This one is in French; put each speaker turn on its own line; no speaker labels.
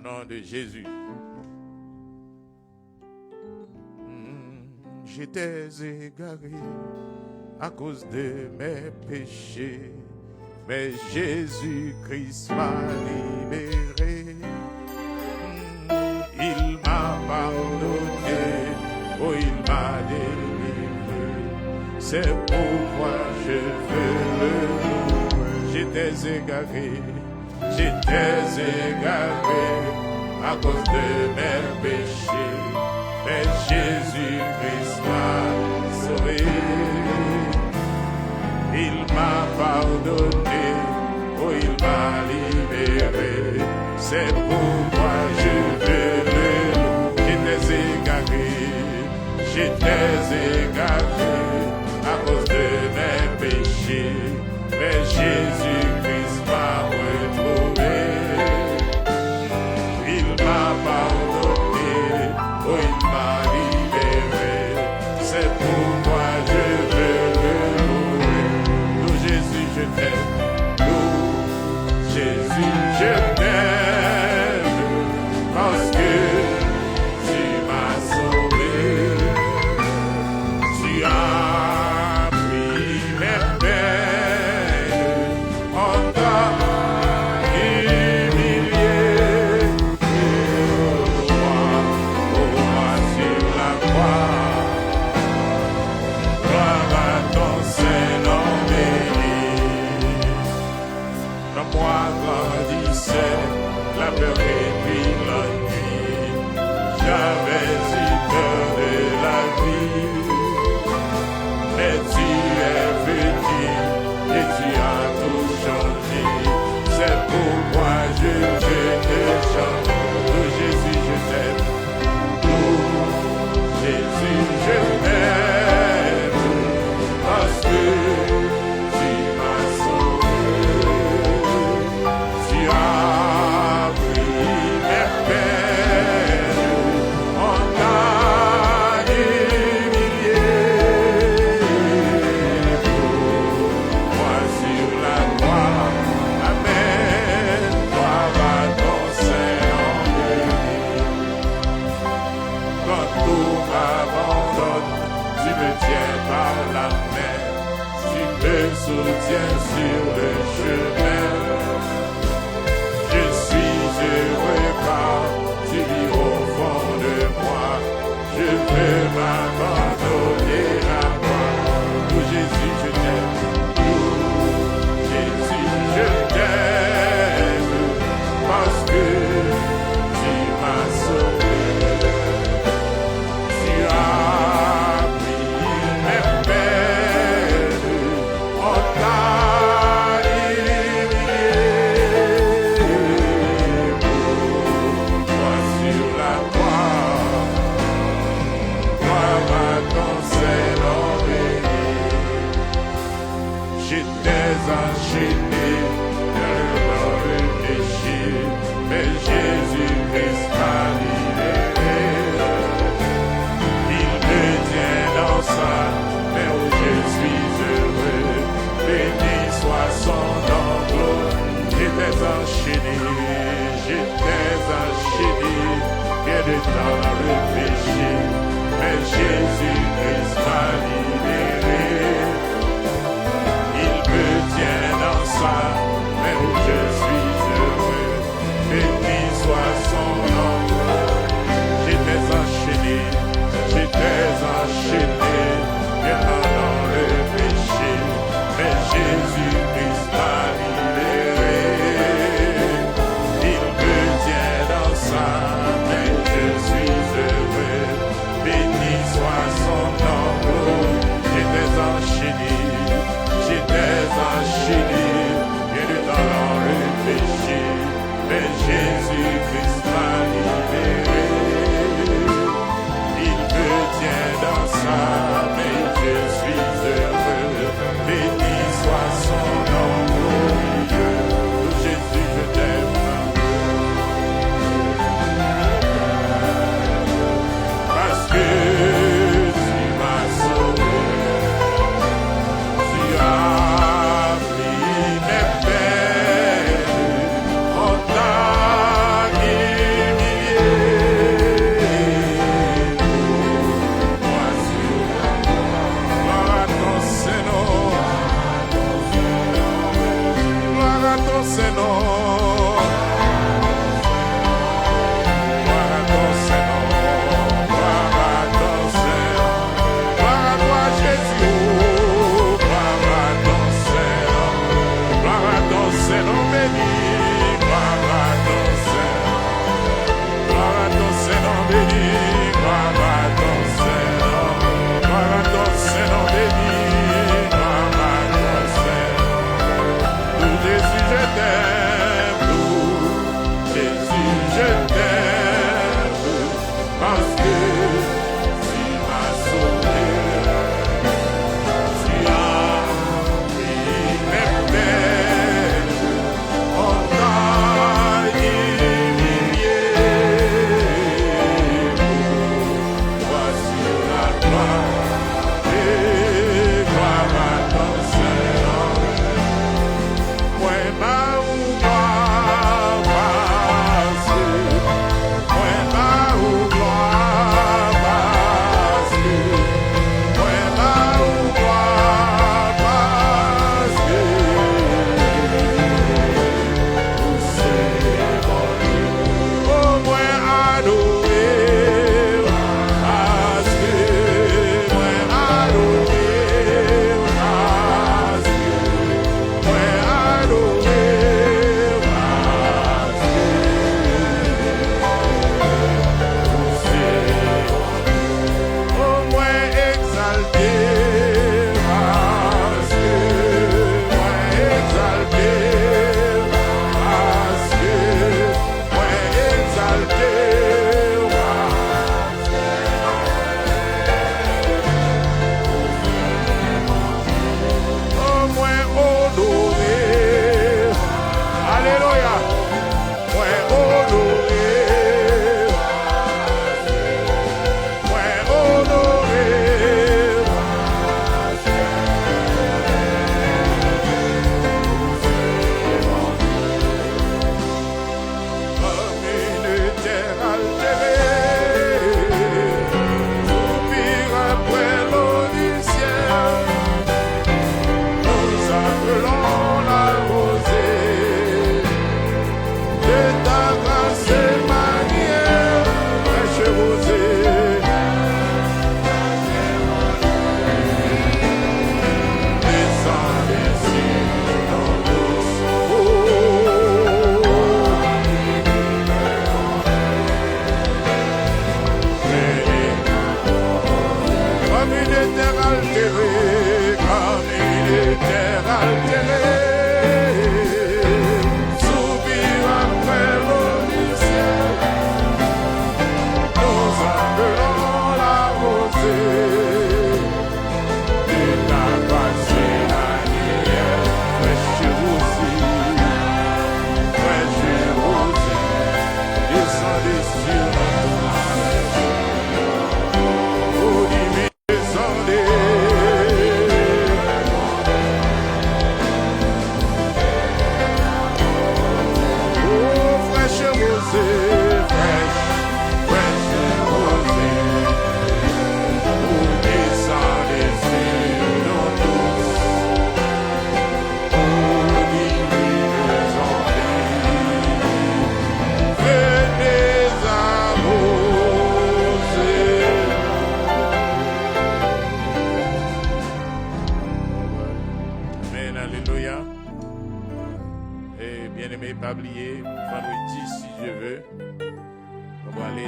nom de Jésus. J'étais égaré à cause de mes péchés, mais Jésus-Christ m'a libéré. Il m'a pardonné, oh il m'a délivré. C'est pourquoi je veux le louer. J'étais égaré à cause de mes péchés, mais Jésus-Christ m'a sauvé. Il m'a pardonné, oh il m'a libéré. C'est pourquoi je veux le louer. J'étais égaré à cause de mes péchés, mais Jésus-Christ m'a retrouvé. Il m'a pardonné, oh il m'a libéré. C'est pourquoi je veux le louer. Oh Jésus, je t'aime. Oh Jésus, je t'aime. Parce que tu m'as sauvé. Tu as pris mes peines. On t'a humilié. Oh moi sur la croix. Gloire à ton Saint-Nom béni. Dans moi grandissait la peur et puis l'ennui. J'avais eu peur de la vie. Mais tu es venu et tu as tout changé. C'est pourquoi je veux te chanter. Oh Jésus, je t'aime. Oh Jésus, je t'aime. Parce que tu m'as sauvé. Tu as pris mes peines. On t'a humilié. Moi sur la croix. Amen. Gloire à ton Saint-Nom béni. Quand tout m'abandonne, tu me tiens par la main. Tu me soutiens sur le chemin. Je suis heureux car tu vis au fond de moi. Je veux m'abandonner à toi. Oh Jésus, je t'aime. Oh Jésus, je t'aime. Parce que tu m'as sauvé. Tu as pris mes peines. On t'a humilié. Moi sur la croix. Gloire à ton Saint-Nom béni. J'étais enchaîné dans le péché, mais Jésus-Christ m'a libéré. Il me tient dans sa main où je suis heureux. Béni soit son nom. J'étais enchaîné, bien de temps dans le péché, mais Jésus-Christ m'a libéré. Il me tient dans sa main où je suis heureux. Béni soit son nom. J'étais enchaîné, bien dans le péché, mais Jésus-Christ m'a libéré. Il me tient dans sa main, je suis heureux. Béni soit son Alléluia. Et bien aimé, pas oublier, vendredi, si je veux, on va aller